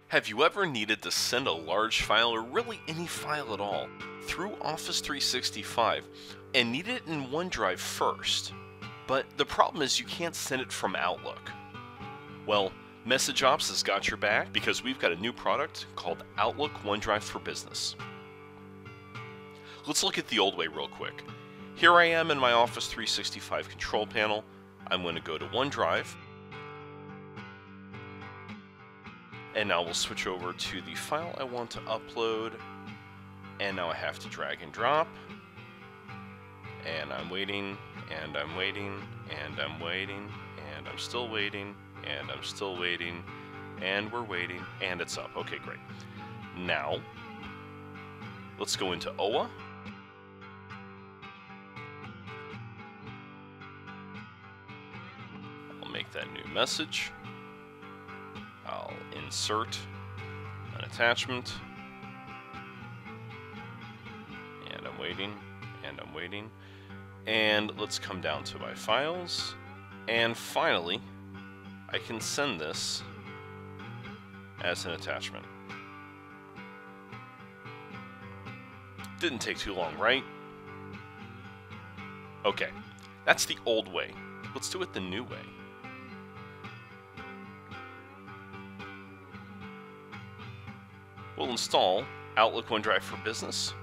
Have you ever needed to send a large file, or really any file at all, through Office 365 and need it in OneDrive first? But the problem is you can't send it from Outlook. Well, MessageOps has got your back because we've got a new product called Outlook OneDrive for Business. Let's look at the old way real quick. Here I am in my Office 365 control panel. I'm going to go to OneDrive. And now we'll switch over to the file I want to upload. And now I have to drag and drop. And I'm waiting, and I'm waiting, and I'm waiting, and I'm still waiting, and I'm still waiting, and we're waiting, and it's up. Okay, great. Now, let's go into OWA. I'll make that new message. I'll insert an attachment, and I'm waiting, and I'm waiting, and let's come down to my files, and finally I can send this as an attachment. Didn't take too long, right? Okay, that's the old way. Let's do it the new way. We'll install Outlook OneDrive for Business.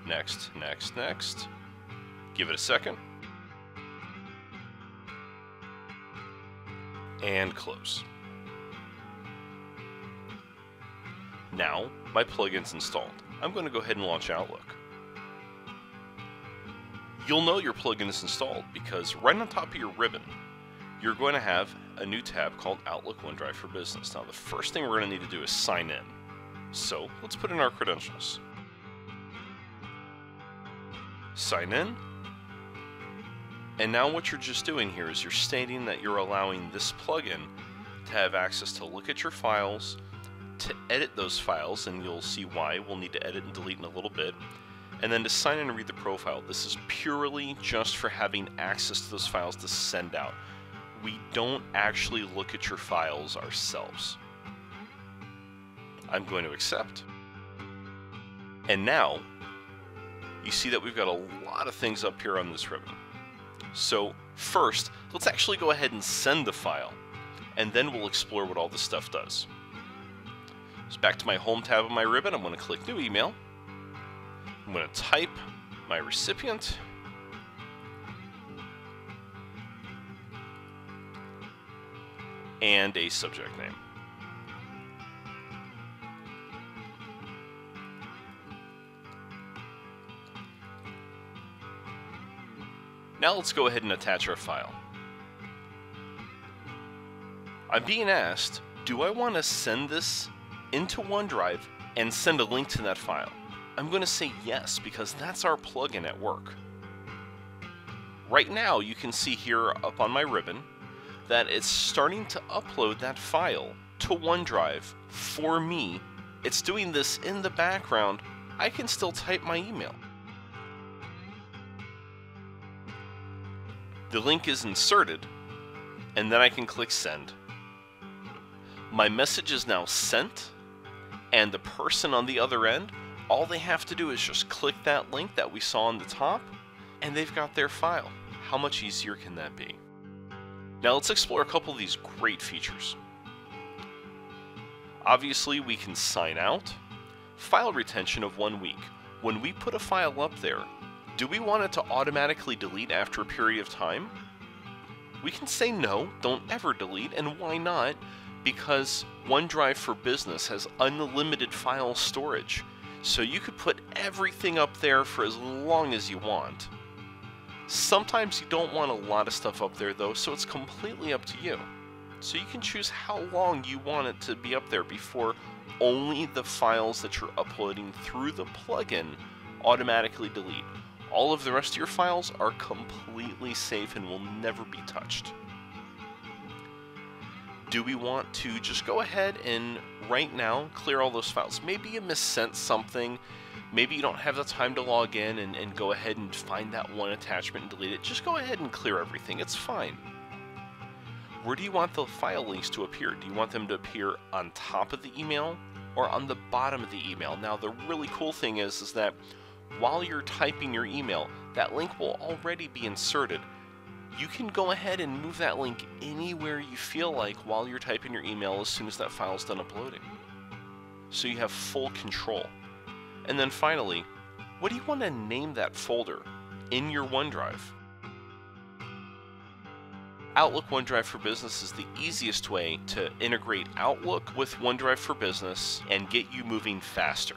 Next, next, next. Give it a second. And close. Now, my plugin's installed. I'm going to go ahead and launch Outlook. You'll know your plugin is installed because right on top of your ribbon, you're going to have a new tab called Outlook OneDrive for Business. Now, the first thing we're going to need to do is sign in. So, let's put in our credentials. Sign in. And now what you're just doing here is you're stating that you're allowing this plugin to have access to look at your files, to edit those files, and you'll see why. We'll need to edit and delete in a little bit. And then to sign in and read the profile. This is purely just for having access to those files to send out. We don't actually look at your files ourselves. I'm going to accept. And now, you see that we've got a lot of things up here on this ribbon. So first, let's actually go ahead and send the file, and then we'll explore what all this stuff does. So back to my home tab of my ribbon, I'm going to click New Email. I'm going to type my recipient. And a subject name. Now let's go ahead and attach our file. I'm being asked, do I want to send this into OneDrive and send a link to that file? I'm going to say yes, because that's our plugin at work. Right now, you can see here up on my ribbon that it's starting to upload that file to OneDrive for me. It's doing this in the background. I can still type my email. The link is inserted, and then I can click send. My message is now sent, and the person on the other end, all they have to do is just click that link that we saw on the top, and they've got their file. How much easier can that be? Now let's explore a couple of these great features. Obviously, we can sign out. File retention of 1 week. When we put a file up there, do we want it to automatically delete after a period of time? We can say no, don't ever delete, and why not? Because OneDrive for Business has unlimited file storage, so you could put everything up there for as long as you want. Sometimes you don't want a lot of stuff up there though, so it's completely up to you. So you can choose how long you want it to be up there before only the files that you're uploading through the plugin automatically delete. All of the rest of your files are completely safe and will never be touched. Do we want to just go ahead and right now clear all those files? Maybe you missent something. Maybe you don't have the time to log in and go ahead and find that one attachment and delete it. Just go ahead and clear everything. It's fine. where do you want the file links to appear? Do you want them to appear on top of the email or on the bottom of the email? Now, the really cool thing is that while you're typing your email, that link will already be inserted. You can go ahead and move that link anywhere you feel like while you're typing your email as soon as that file's done uploading. So you have full control. And then finally, what do you want to name that folder in your OneDrive? Outlook OneDrive for Business is the easiest way to integrate Outlook with OneDrive for Business and get you moving faster.